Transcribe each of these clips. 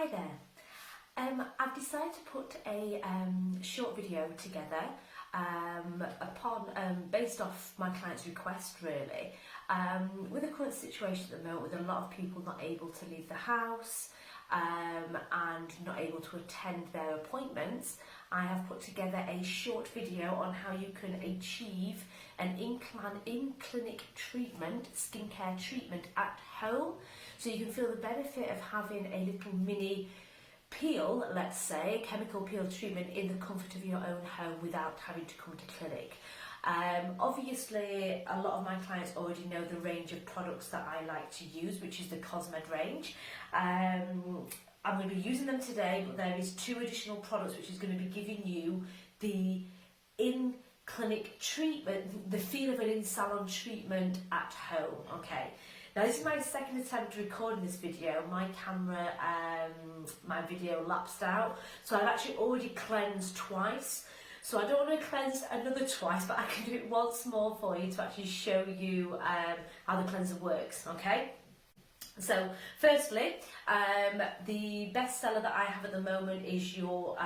Hi there. I've decided to put a short video together based off my client's request, really. With the current situation at the moment, with a lot of people not able to leave the house and not able to attend their appointments, I have put together a short video on how you can achieve an in-clinic treatment, skincare treatment at home, so you can feel the benefit of having a little mini peel, let's say, chemical peel treatment in the comfort of your own home without having to come to clinic. Obviously, a lot of my clients already know the range of products that I like to use, which is the Cosmed range. I'm going to be using them today, but there is 2 additional products which is going to be giving you the in-clinic treatment, the feel of an in-salon treatment at home. Okay. Now this is my second attempt recording this video. My camera, my video lapsed out, so I've actually already cleansed twice. So I don't want to cleanse another twice, but I can do it once more for you to actually show you how the cleanser works, okay? So firstly, the best seller that I have at the moment is your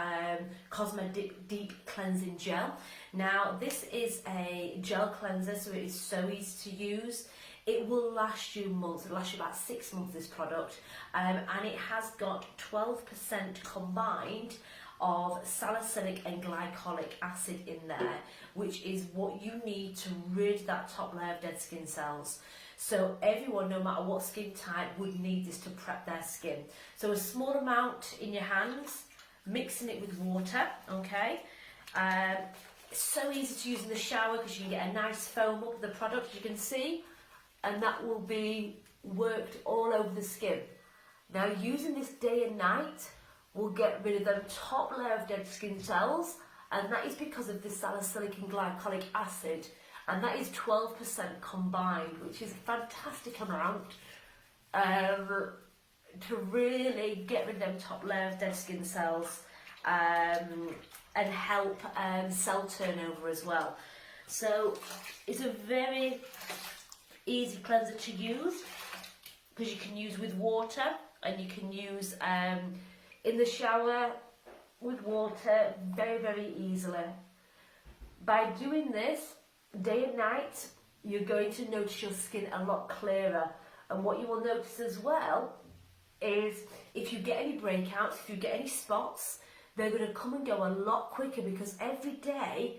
Cosmed Deep Cleansing Gel. Now this is a gel cleanser, so it is so easy to use. It will last you months. It'll last you about 6 months, this product, and it has got 12% combined of salicylic and glycolic acid in there, which is what you need to rid that top layer of dead skin cells. So everyone, no matter what skin type, would need this to prep their skin. So a small amount in your hands, mixing it with water, okay? It's so easy to use in the shower because you can get a nice foam up of the product, you can see, and that will be worked all over the skin. Now using this day and night will get rid of them top layer of dead skin cells, and that is because of the salicylic and glycolic acid, and that is 12% combined, which is a fantastic amount to really get rid of them top layer of dead skin cells and help cell turnover as well. So it's a very easy cleanser to use because you can use with water, and you can use in the shower with water very easily. By doing this day and night, you're going to notice your skin a lot clearer, and what you will notice as well is if you get any breakouts, if you get any spots, they're going to come and go a lot quicker, because every day,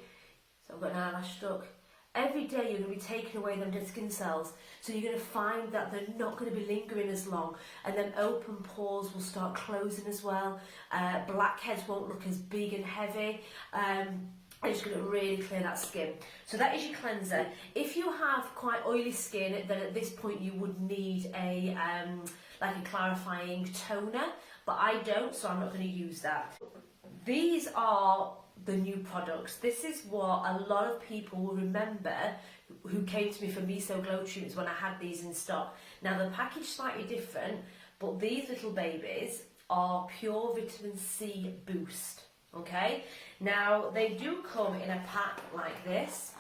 so I've got an eyelash stuck, every day you're going to be taking away them dead skin cells, so you're going to find that they're not going to be lingering as long, and then open pores will start closing as well. Blackheads won't look as big and heavy. It's going to really clear that skin. So that is your cleanser. If you have quite oily skin, then at this point you would need a like a clarifying toner, but I don't, so I'm not going to use that. These are the new products. This is what a lot of people will remember who came to me for Miso Glow treatments when I had these in stock. Now the package is slightly different, but these little babies are pure vitamin C boost. Okay, now they do come in a pack like this,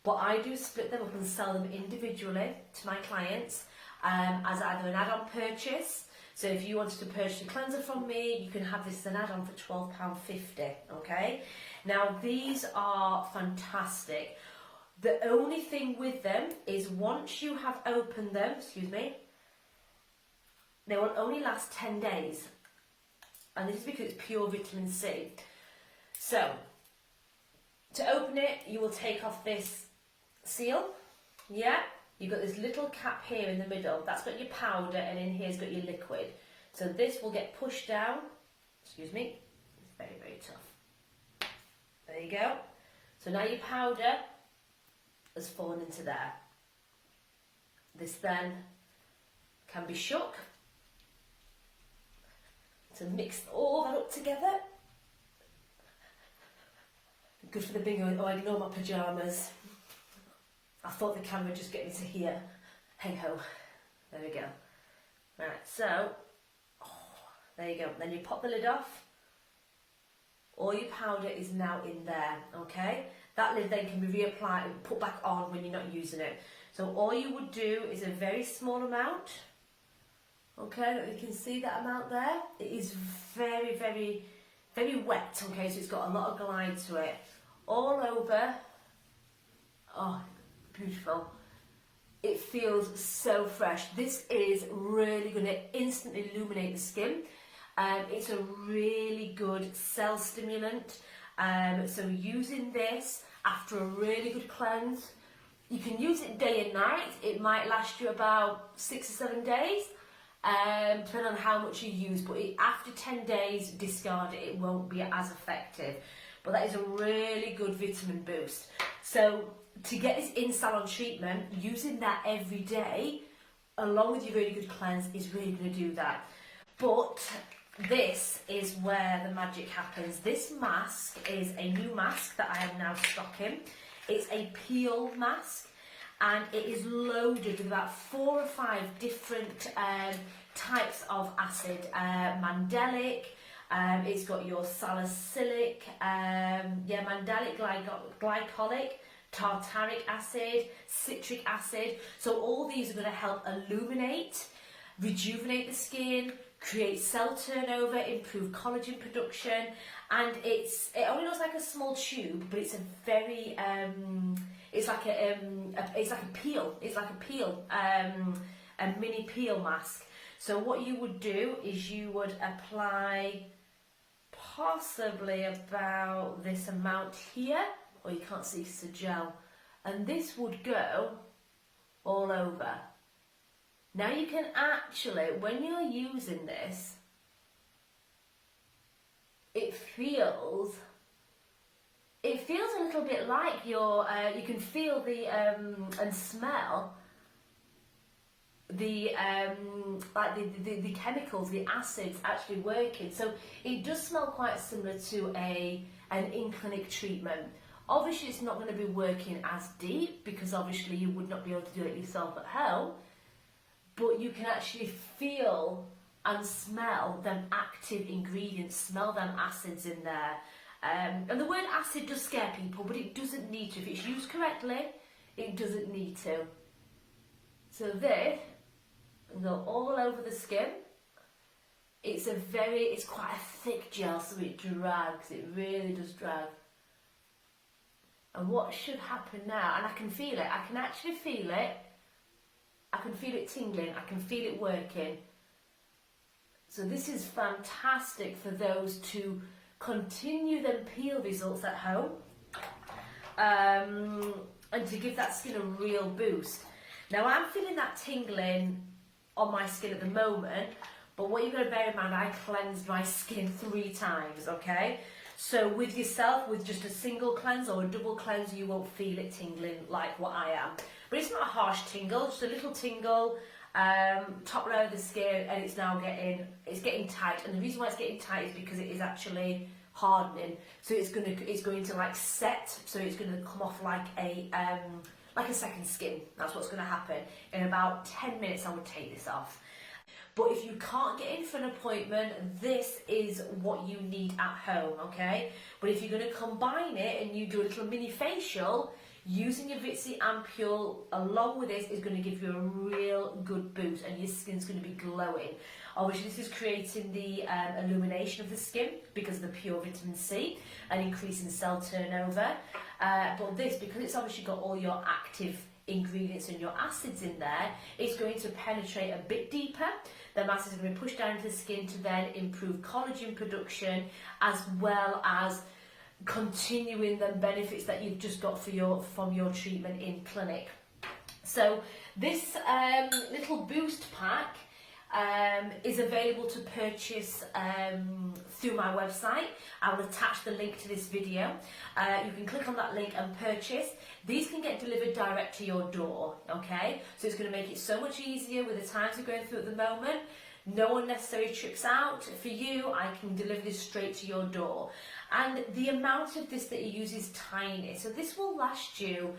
but I do split them up and sell them individually to my clients as either an add-on purchase. So if you wanted to purchase a cleanser from me, you can have this as an add-on for £12.50, okay? Now these are fantastic. The only thing with them is once you have opened them, they will only last 10 days. And this is because it's pure vitamin C. So, to open it, you will take off this seal, yeah? You've got this little cap here in the middle, that's got your powder, and in here's got your liquid. So this will get pushed down, it's very tough. There you go. So now your powder has fallen into there. This then can be shook to mix all that up together. Good for the bingo. Oh, ignore my pyjamas. I thought the camera would just get me to here. Hey ho. There we go. Right, so, there you go. Then you pop the lid off. All your powder is now in there, okay? That lid then can be reapplied and put back on when you're not using it. So all you would do is a very small amount Okay, you can see that amount there. It is very, very, very wet, okay, so it's got a lot of glide to it. All over. Oh, beautiful. It feels so fresh. This is really going to instantly illuminate the skin. It's a really good cell stimulant. So using this after a really good cleanse, you can use it day and night. It might last you about 6 or 7 days, depending on how much you use. But after 10 days, discard it. It won't be as effective. But that is a really good vitamin boost. So to get this in-salon treatment, using that every day, along with your really good cleanse, is really going to do that. But this is where the magic happens. This mask is a new mask that I am now stocking. It's a peel mask, and it is loaded with about 4 or 5 different types of acid. Mandelic, it's got your salicylic, mandelic, glycolic, tartaric acid, citric acid. So all these are going to help illuminate, rejuvenate the skin, create cell turnover, improve collagen production, and it only looks like a small tube, but it's a very it's like a peel, a mini peel mask. So what you would do is you would apply possibly about this amount here, or you can't see, it's a gel, and this would go all over. Now you can actually, when you're using this, it feels a little bit like you can feel the and smell the the chemicals, the acids actually working. So it does smell quite similar to an in-clinic treatment. Obviously it's not going to be working as deep, because obviously you would not be able to do it yourself at home, but you can actually feel and smell them active ingredients, smell them acids in there. And the word acid does scare people, but it doesn't need to. If it's used correctly, it doesn't need to. So this will go all over the skin. It's quite a thick gel, so it drags, it really does drag. And what should happen now, and I can feel it, I can actually feel it. I can feel it tingling, I can feel it working. So this is fantastic for those to continue them peel results at home, and to give that skin a real boost. Now I'm feeling that tingling on my skin at the moment, but what you've got to bear in mind, I cleansed my skin 3 times, okay? So with yourself, with just a single cleanse or a double cleanse, you won't feel it tingling like what I am. But it's not a harsh tingle, just a little tingle, top layer of the skin, and it's now getting tight. And the reason why it's getting tight is because it is actually hardening. So it's going to like set, so it's going to come off like a second skin. That's what's going to happen. In about 10 minutes I would take this off. But if you can't get in for an appointment, this is what you need at home, okay? But if you're going to combine it and you do a little mini facial, using your Vitsi ampule along with this is going to give you a real good boost, and your skin's going to be glowing. Obviously this is creating the illumination of the skin because of the pure vitamin C and increasing cell turnover. But this, because it's obviously got all your active ingredients and your acids in there, it's going to penetrate a bit deeper. The acids are going to be pushed down into the skin to then improve collagen production, as well as continuing the benefits that you've just got from your treatment in clinic. So this little boost pack is available to purchase through my website. I will attach the link to this video. You can click on that link and purchase. These can get delivered direct to your door, okay? So it's going to make it so much easier with the times we're going through at the moment. No unnecessary trips out. For you, I can deliver this straight to your door. And the amount of this that you use is tiny. So this will last you,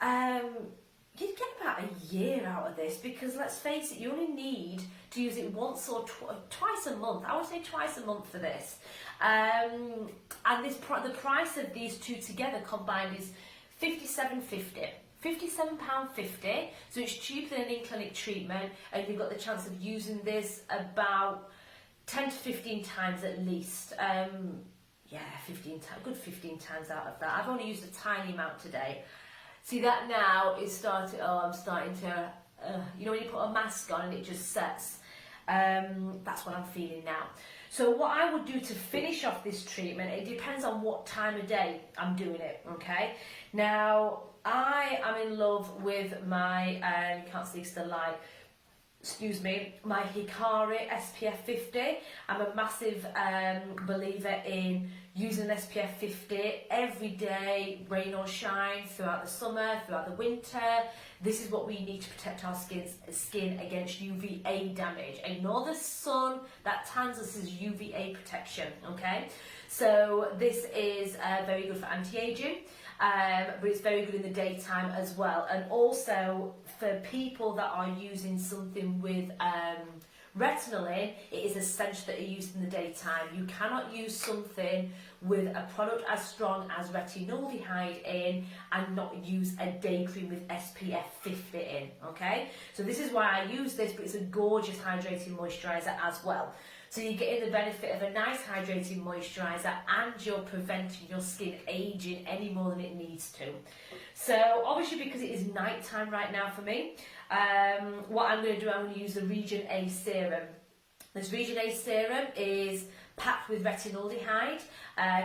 you'd get about a year out of this, because let's face it, you only need to use it once or twice a month. I would say twice a month for this. And the price of these two together combined is $57.50. £57.50, so it's cheaper than an in-clinic treatment, and you've got the chance of using this about 10 to 15 times at least. Yeah, 15 times, good 15 times out of that. I've only used a tiny amount today. See, that now is starting, I'm starting to, you know when you put a mask on and it just sets? That's what I'm feeling now. So what I would do to finish off this treatment, it depends on what time of day I'm doing it, okay? Now, I am in love with my, you can't see it's the light, excuse me, my Hikari SPF 50. I'm a massive believer in using SPF 50 every day, rain or shine, throughout the summer, throughout the winter. This is what we need to protect our skin against UVA damage. Ignore the sun, that tans us as UVA protection, okay? So this is very good for anti-aging. But it's very good in the daytime as well, and also for people that are using something with retinol in, it is essential that you use in the daytime. You cannot use something with a product as strong as retinoldehyde in and not use a day cream with SPF 50 in, okay? So this is why I use this, but it's a gorgeous hydrating moisturiser as well. So you're getting the benefit of a nice hydrating moisturiser, and you're preventing your skin aging any more than it needs to. So obviously, because it is night time right now for me, what I'm going to do, I'm going to use the Region A serum. This Region A serum is packed with retinoldehyde,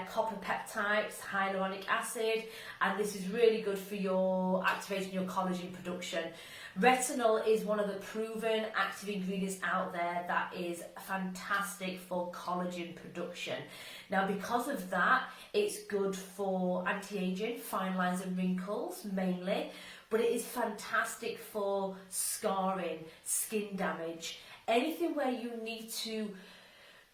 copper peptides, hyaluronic acid, and this is really good for your activating your collagen production. Retinol is one of the proven active ingredients out there that is fantastic for collagen production. Now, because of that, it's good for anti-aging, fine lines and wrinkles mainly, but it is fantastic for scarring, skin damage, anything where you need to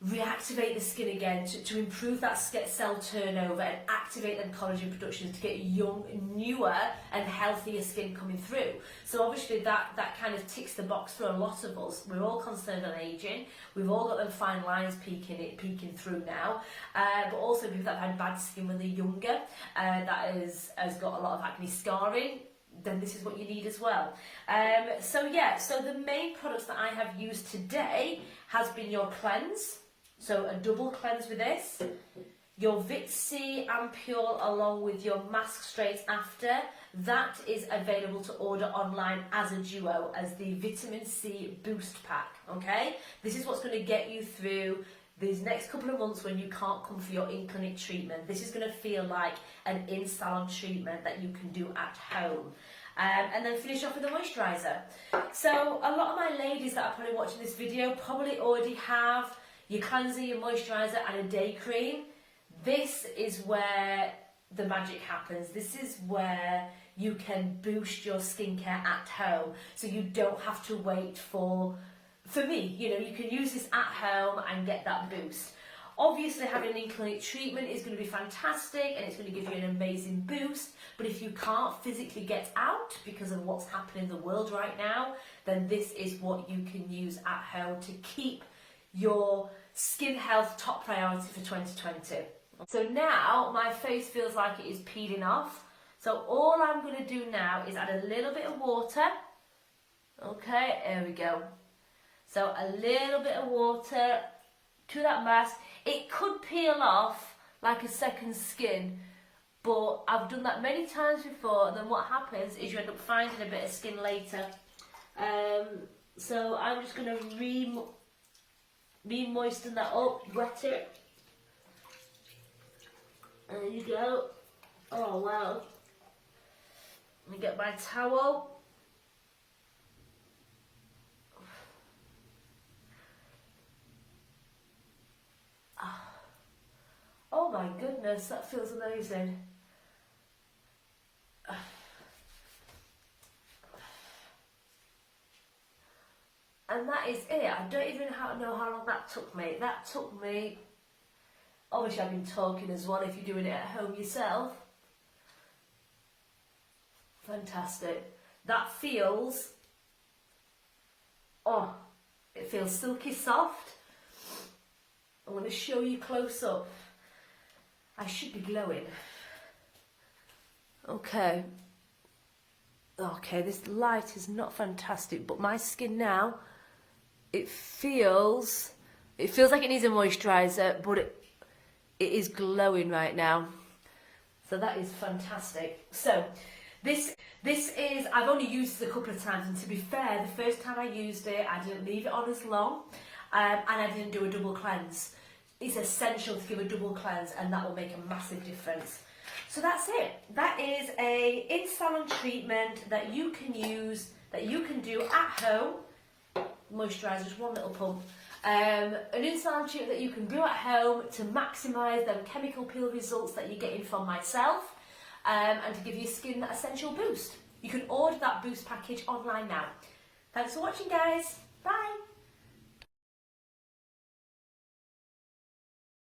reactivate the skin again to improve that cell turnover and activate them collagen production to get young, newer and healthier skin coming through. So obviously that kind of ticks the box for a lot of us. We're all concerned on aging. We've all got them fine lines peeking through now, but also people that have had bad skin when they're younger, that has got a lot of acne scarring, then this is what you need as well. So the main products that I have used today has been your cleanse. So a double cleanse with this, your Vit C ampule along with your mask straight after. That is available to order online as a duo, as the vitamin C boost pack, okay? This is what's going to get you through these next couple of months when you can't come for your in-clinic treatment. This is going to feel like an in-salon treatment that you can do at home. And then finish off with a moisturiser. So a lot of my ladies that are probably watching this video probably already have your cleanser, your moisturiser and a day cream. This is where the magic happens. This is where you can boost your skincare at home, so you don't have to wait for me, you know, you can use this at home and get that boost. Obviously, having an in-clinic treatment is going to be fantastic and it's going to give you an amazing boost, but if you can't physically get out because of what's happening in the world right now, then this is what you can use at home to keep your skin health top priority for 2020. So now my face feels like it is peeling off. So all I'm going to do now is add a little bit of water. Okay, there we go. So a little bit of water to that mask. It could peel off like a second skin, but I've done that many times before, and then what happens is you end up finding a bit of skin later. So I'm just going to re-moisten that up, wet it. There you go. Oh wow. Let me get my towel. Oh my goodness, that feels amazing. And that is it. I don't even know how long that took me. That took me, obviously I've been talking as well if you're doing it at home yourself. Fantastic. That feels, it feels silky soft. I'm going to show you close up. I should be glowing. Okay. Okay, this light is not fantastic, but my skin now, it feels like it needs a moisturiser, but it is glowing right now. So that is fantastic. So this is, I've only used this a couple of times, and to be fair, the first time I used it, I didn't leave it on as long, and I didn't do a double cleanse. It's essential to give a double cleanse, and that will make a massive difference. So that's it. That is a in-salon treatment that you can use, that you can do at home. Moisturiser, just one little pump. An in-salon treatment that you can do at home to maximise them chemical peel results that you're getting from myself, and to give your skin that essential boost. You can order that boost package online now. Thanks for watching, guys. Bye.